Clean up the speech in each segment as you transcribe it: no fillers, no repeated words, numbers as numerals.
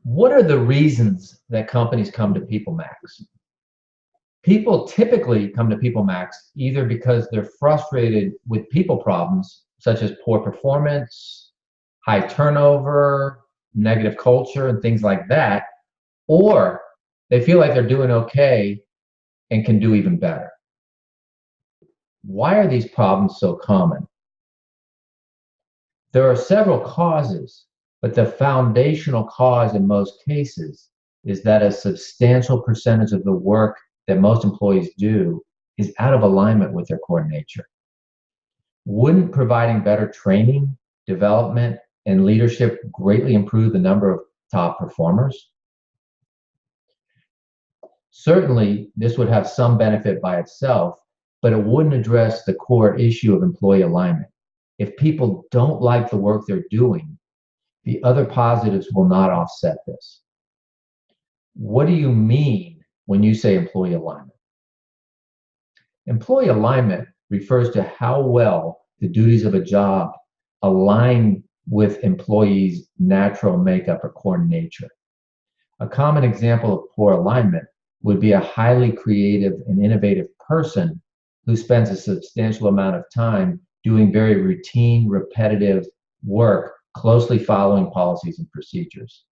What are the reasons that companies come to PeopleMax? People typically come to PeopleMax either because they're frustrated with people problems such as poor performance, high turnover, negative culture, and things like that, or they feel like they're doing okay and can do even better. Why are these problems so common? There are several causes, but the foundational cause in most cases is that a substantial percentage of the work that most employees do is out of alignment with their core nature. Wouldn't providing better training, development, and leadership greatly improve the number of top performers? Certainly, this would have some benefit by itself, but it wouldn't address the core issue of employee alignment. If people don't like the work they're doing, the other positives will not offset this. What do you mean when you say employee alignment? Employee alignment refers to how well the duties of a job align with employees' natural makeup or core nature. A common example of poor alignment would be a highly creative and innovative person who spends a substantial amount of time doing very routine, repetitive work, closely following policies and procedures.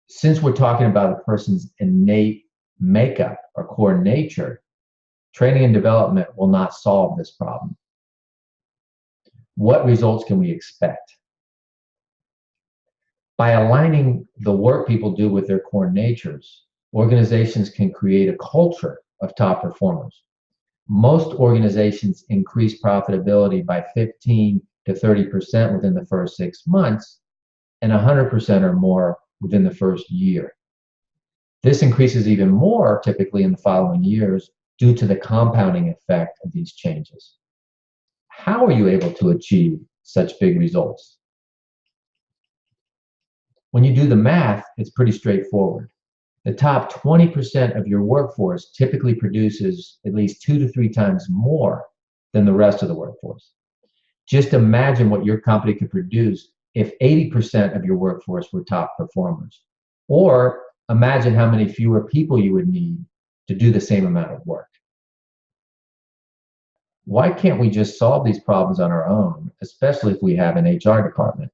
Since we're talking about a person's innate makeup or core nature, training and development will not solve this problem. What results can we expect? By aligning the work people do with their core natures, organizations can create a culture of top performers. Most organizations increase profitability by 15 to 30% within the first 6 months and 100% or more within the first year. This increases even more typically in the following years due to the compounding effect of these changes. How are you able to achieve such big results? When you do the math, it's pretty straightforward. The top 20% of your workforce typically produces at least 2 to 3 times more than the rest of the workforce. Just imagine what your company could produce if 80% of your workforce were top performers. Or imagine how many fewer people you would need to do the same amount of work. Why can't we just solve these problems on our own, especially if we have an HR department?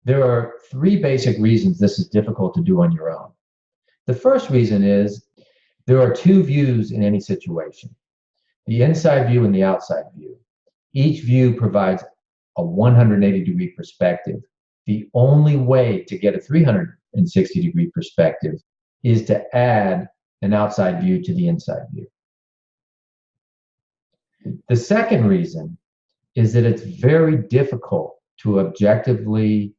There are 3 basic reasons this is difficult to do on your own. The first reason is there are 2 views in any situation, the inside view and the outside view. Each view provides a 180-degree perspective. The only way to get a 360-degree perspective is to add an outside view to the inside view. The second reason is that it's very difficult to objectively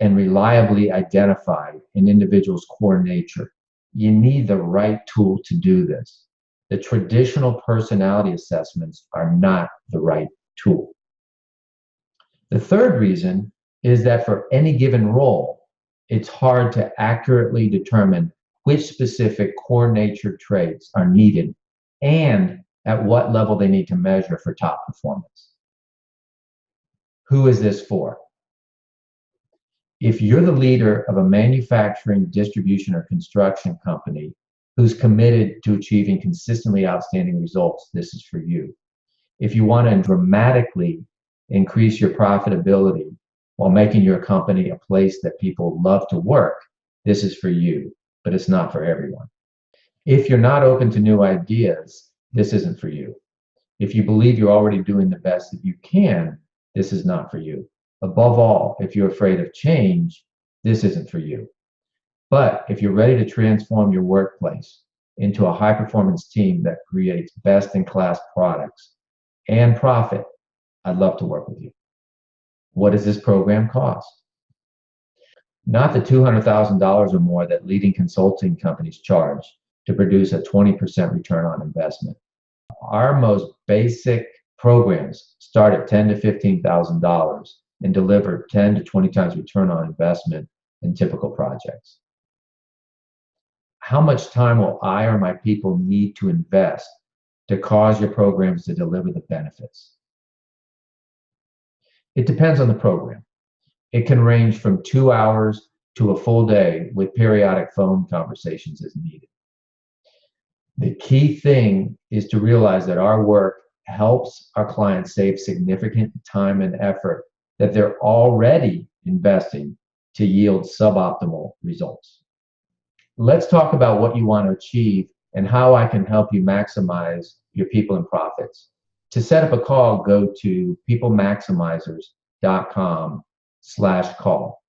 and reliably identify an individual's core nature. You need the right tool to do this. The traditional personality assessments are not the right tool. The third reason is that for any given role, it's hard to accurately determine which specific core nature traits are needed and at what level they need to measure for top performance. Who is this for? If you're the leader of a manufacturing, distribution, or construction company who's committed to achieving consistently outstanding results, this is for you. If you want to dramatically increase your profitability while making your company a place that people love to work, this is for you, but it's not for everyone. If you're not open to new ideas, this isn't for you. If you believe you're already doing the best that you can, this is not for you. Above all, if you're afraid of change, this isn't for you. But if you're ready to transform your workplace into a high-performance team that creates best-in-class products and profit, I'd love to work with you. What does this program cost? Not the $200,000 or more that leading consulting companies charge to produce a 20% return on investment. Our most basic programs start at $10,000 to $15,000 and deliver 10 to 20 times return on investment in typical projects. How much time will I or my people need to invest to cause your programs to deliver the benefits? It depends on the program. It can range from 2 hours to a full day with periodic phone conversations as needed. The key thing is to realize that our work helps our clients save significant time and effort that they're already investing to yield suboptimal results. Let's talk about what you want to achieve and how I can help you maximize your people and profits. To set up a call, go to peoplemaximizers.com/call.